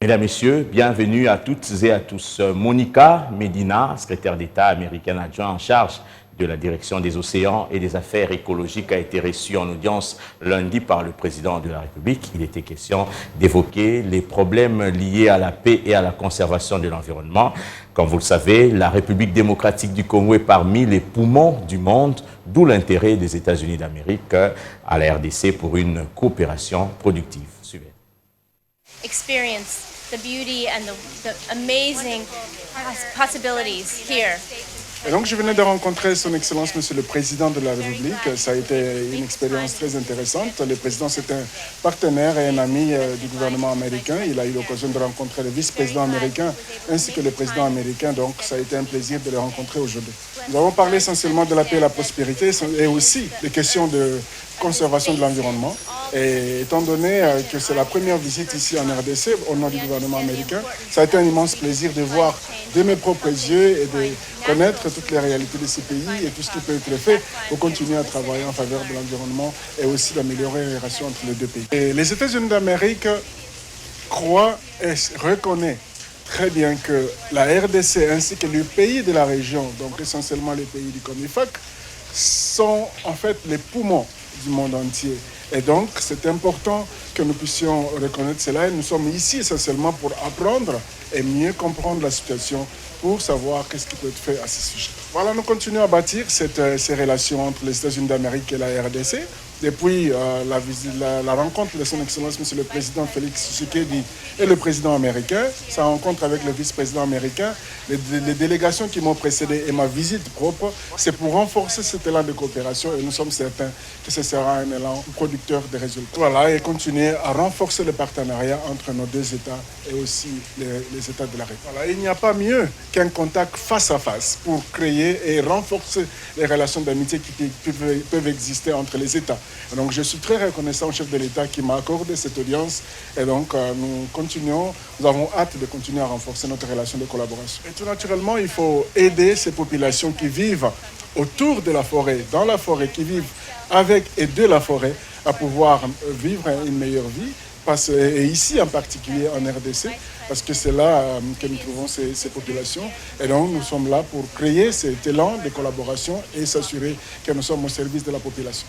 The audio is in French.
Mesdames, Messieurs, bienvenue à toutes et à tous. Monica Medina, secrétaire d'État américaine adjoint en charge de la direction des océans et des affaires écologiques, a été reçue en audience lundi par le président de la République. Il était question d'évoquer les problèmes liés à la paix et à la conservation de l'environnement. Comme vous le savez, la République démocratique du Congo est parmi les poumons du monde, d'où l'intérêt des États-Unis d'Amérique à la RDC pour une coopération productive. Suivez. Experience the beauty and the amazing possibilities here. Et donc, je venais de rencontrer son Excellence, Monsieur le Président de la République. Ça a été une expérience très intéressante. Le président, c'est un partenaire et un ami du gouvernement américain. Il a eu l'occasion de rencontrer le vice-président américain ainsi que le président américain. Donc, ça a été un plaisir de les rencontrer aujourd'hui. Nous avons parlé essentiellement de la paix et la prospérité et aussi des questions de conservation de l'environnement. Et étant donné que c'est la première visite ici en RDC au nom du gouvernement américain, ça a été un immense plaisir de voir de mes propres yeux et de connaître toutes les réalités de ces pays et tout ce qui peut être fait pour continuer à travailler en faveur de l'environnement et aussi d'améliorer les relations entre les deux pays. Et les États-Unis d'Amérique croient et reconnaissent très bien que la RDC ainsi que les pays de la région, donc essentiellement les pays du COMIFAC, sont en fait les poumons du monde entier. Et donc, c'est important que nous puissions reconnaître cela. Et nous sommes ici essentiellement pour apprendre et mieux comprendre la situation pour savoir qu'est-ce qui peut être fait à ce sujet. Voilà, nous continuons à bâtir ces relations entre les États-Unis d'Amérique et la RDC. Depuis la rencontre de son Excellence, Monsieur le Président Félix Tshisekedi et le président américain, sa rencontre avec le vice-président américain, les délégations qui m'ont précédé et ma visite propre, c'est pour renforcer cet élan de coopération et nous sommes certains que ce sera un élan producteur de résultats. Voilà, et continuer à renforcer le partenariat entre nos deux États et aussi les États de la République. Voilà, il n'y a pas mieux qu'un contact face à face pour créer et renforcer les relations d'amitié qui peuvent exister entre les États. Donc je suis très reconnaissant au chef de l'État qui m'a accordé cette audience et donc nous avons hâte de continuer à renforcer notre relation de collaboration. Et tout naturellement, il faut aider ces populations qui vivent autour de la forêt, dans la forêt, qui vivent avec et de la forêt, à pouvoir vivre une meilleure vie. Et ici en particulier en RDC, parce que c'est là que nous trouvons ces populations. Et donc nous sommes là pour créer cet élan de collaboration et s'assurer que nous sommes au service de la population.